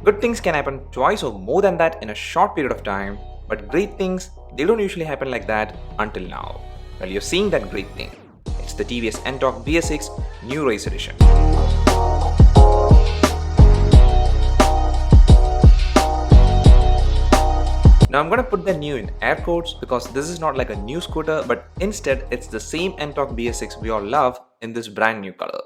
Good things can happen twice or more than that in a short period of time, but great things, they don't usually happen like that until now. Well, you're seeing that great thing. It's the TVS Ntorq BS-6 New Race Edition. Now I'm gonna put the new in air quotes because this is not like a new scooter, but instead it's the same Ntorq BS-6 we all love in this brand new color.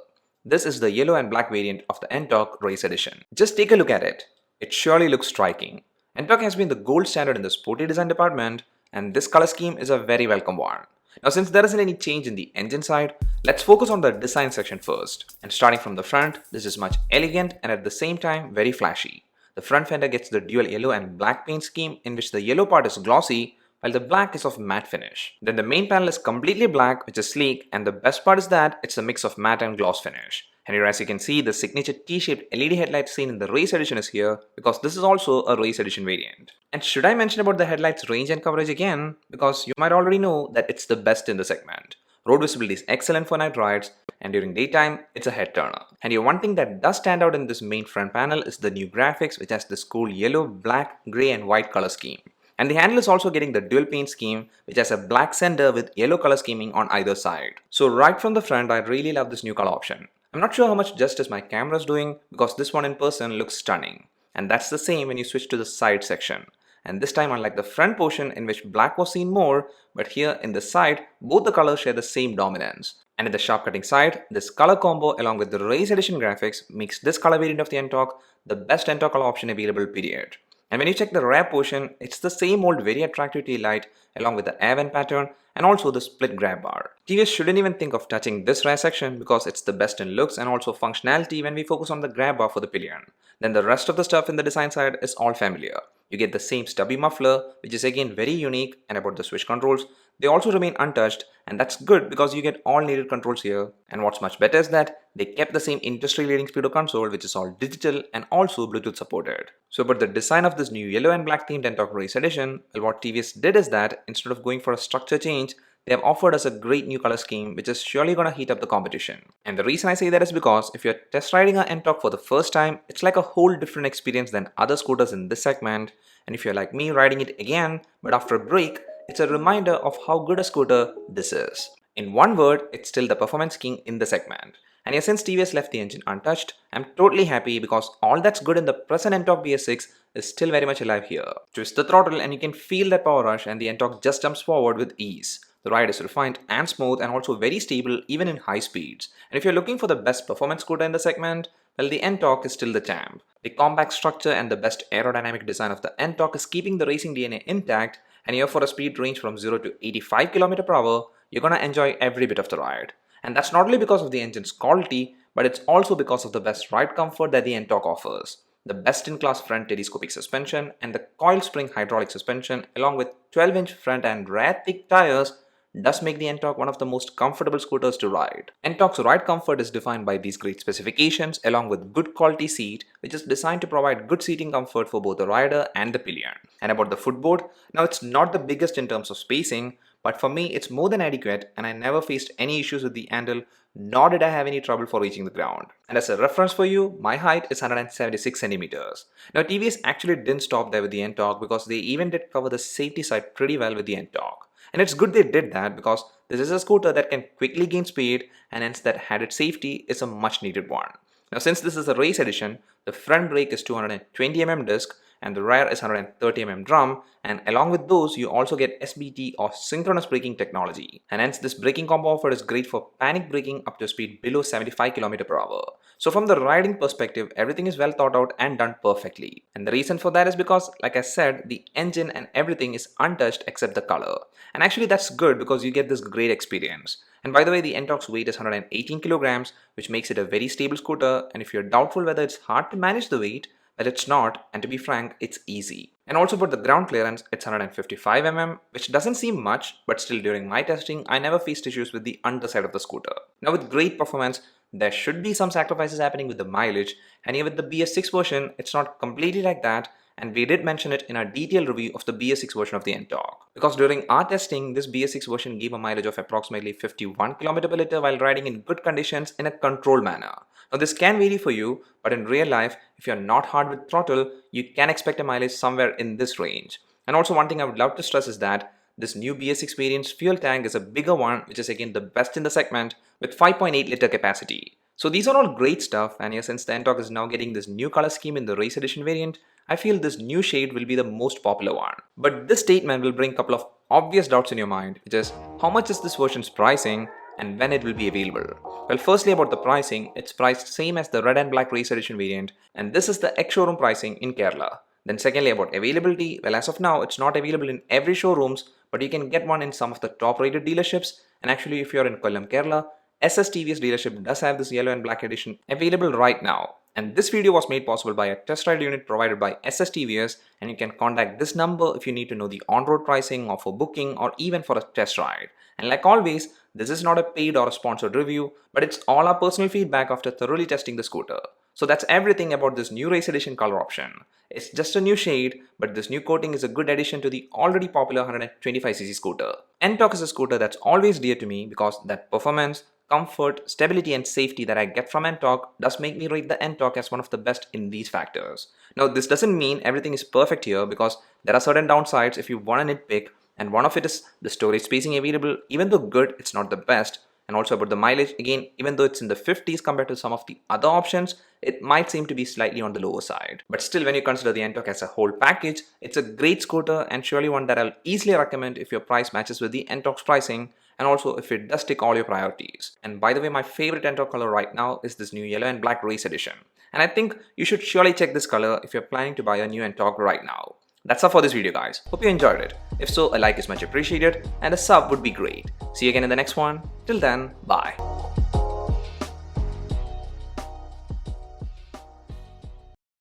This is the yellow and black variant of the Ntorq Race Edition. Just take a look at it. It surely looks striking. Ntorq has been the gold standard in the sporty design department, and this color scheme is a very welcome one. Now since there isn't any change in the engine side, let's focus on the design section first. And starting from the front, this is much elegant and at the same time very flashy. The front fender gets the dual yellow and black paint scheme in which the yellow part is glossy while the black is of matte finish. Then the main panel is completely black, which is sleek, and the best part is that it's a mix of matte and gloss finish. And here, as you can see, the signature T-shaped LED headlight seen in the race edition is here because this is also a race edition variant. And should I mention about the headlights range and coverage again? Because you might already know that it's the best in the segment. Road visibility is excellent for night rides, and during daytime, it's a head turner. And here, one thing that does stand out in this main front panel is the new graphics, which has this cool yellow, black, grey and white color scheme. And the handle is also getting the dual paint scheme, which has a black center with yellow color scheming on either side. So right from the front, I really love this new color option. I'm not sure how much justice my camera is doing because this one in person looks stunning. And that's the same when you switch to the side section. And this time, unlike the front portion in which black was seen more, but here in the side, both the colors share the same dominance. And in the sharp cutting side, this color combo along with the race edition graphics makes this color variant of the Ntorq the best Ntorq color option available, period. And when you check the rear portion, it's the same old very attractive tail light along with the air vent pattern and also the split grab bar. TVS shouldn't even think of touching this rear section because it's the best in looks and also functionality when we focus on the grab bar for the pillion. Then the rest of the stuff in the design side is all familiar. You get the same stubby muffler, which is again very unique, and about the switch controls, they also remain untouched, and that's good because you get all needed controls here. And what's much better is that they kept the same industry-leading speedo console, which is all digital and also Bluetooth supported. So about the design of this new yellow and black themed Ntorq Race Edition, well, what TVS did is that instead of going for a structure change, they have offered us a great new color scheme which is surely gonna heat up the competition. And the reason I say that is because if you're test riding a Ntorq for the first time, it's like a whole different experience than other scooters in this segment. And if you're like me riding it again, but after a break, it's a reminder of how good a scooter this is. In one word, it's still the performance king in the segment. And yeah, since TVS left the engine untouched, I'm totally happy because all that's good in the present Ntorq BS-6 is still very much alive here. Twist the throttle and you can feel that power rush and the Ntorq just jumps forward with ease. The ride is refined and smooth and also very stable even in high speeds. And if you're looking for the best performance scooter in the segment, well, the Ntorq is still the champ. The compact structure and the best aerodynamic design of the Ntorq is keeping the racing DNA intact, and here for a speed range from 0 to 85 km/h, you're gonna enjoy every bit of the ride. And that's not only because of the engine's quality, but it's also because of the best ride comfort that the Ntorq offers. The best-in-class front telescopic suspension and the coil spring hydraulic suspension along with 12-inch front and rear thick tires does make the Ntorq one of the most comfortable scooters to ride. Ntorq's ride comfort is defined by these great specifications along with good quality seat, which is designed to provide good seating comfort for both the rider and the pillion. And about the footboard, now it's not the biggest in terms of spacing, but for me it's more than adequate and I never faced any issues with the handle, nor did I have any trouble for reaching the ground. And as a reference for you, my height is 176 centimeters. Now TVS actually didn't stop there with the Ntorq because they even did cover the safety side pretty well with the Ntorq. And it's good they did that because this is a scooter that can quickly gain speed and hence that added safety is a much needed one. Now since this is a race edition, the front brake is 220mm disc and the rear is 130mm drum, and along with those you also get SBT or synchronous braking technology, and hence this braking combo offered is great for panic braking up to a speed below 75 km/h. So from the riding perspective, everything is well thought out and done perfectly, and the reason for that is because, like I said, the engine and everything is untouched except the color, and actually that's good because you get this great experience. And by the way, the Ntorq's weight is 118 kilograms, which makes it a very stable scooter, and if you're doubtful whether it's hard to manage the weight, well, it's not, and to be frank, it's easy. And also for the ground clearance, it's 155mm, which doesn't seem much, but still during my testing, I never faced issues with the underside of the scooter. Now with great performance, there should be some sacrifices happening with the mileage, and here with the BS-6 version, it's not completely like that, and we did mention it in our detailed review of the BS-6 version of the Ntorq. Because during our testing, this BS-6 version gave a mileage of approximately 51 km per liter while riding in good conditions in a controlled manner. Now this can vary for you, but in real life, if you're not hard with throttle, you can expect a mileage somewhere in this range. And also one thing I would love to stress is that this new BS-6 variant's fuel tank is a bigger one, which is again the best in the segment with 5.8 liter capacity. So these are all great stuff, and yeah, since the Ntorq is now getting this new color scheme in the race edition variant, I feel this new shade will be the most popular one. But this statement will bring a couple of obvious doubts in your mind, which is how much is this version's pricing and when it will be available. Well, firstly about the pricing, it's priced same as the red and black race edition variant, and this is the ex-showroom pricing in Kerala. Then secondly about availability, well as of now it's not available in every showrooms, but you can get one in some of the top rated dealerships, and actually if you're in Kollam, Kerala, SS TVS dealership does have this yellow and black edition available right now. And this video was made possible by a test ride unit provided by SS TVS, and you can contact this number if you need to know the on-road pricing or for booking or even for a test ride. And like always, this is not a paid or a sponsored review, but it's all our personal feedback after thoroughly testing the scooter. So that's everything about this new race edition color option. It's just a new shade, but this new coating is a good addition to the already popular 125cc scooter. Ntorq is a scooter that's always dear to me because that performance, comfort, stability and safety that I get from Ntorq does make me rate the Ntorq as one of the best in these factors. Now this doesn't mean everything is perfect here because there are certain downsides if you want to nitpick, and one of it is the storage spacing available. Even though good, it's not the best. And also about the mileage, again, even though it's in the 50s compared to some of the other options, it might seem to be slightly on the lower side. But still, when you consider the Ntorq as a whole package, it's a great scooter and surely one that I'll easily recommend if your price matches with the Ntorq's pricing, and also if it does tick all your priorities. And by the way, my favorite Ntorq color right now is this new yellow and black race edition. And I think you should surely check this color if you're planning to buy a new Ntorq right now. That's all for this video guys. Hope you enjoyed it. If so, a like is much appreciated and a sub would be great. See you again in the next one. Till then, bye.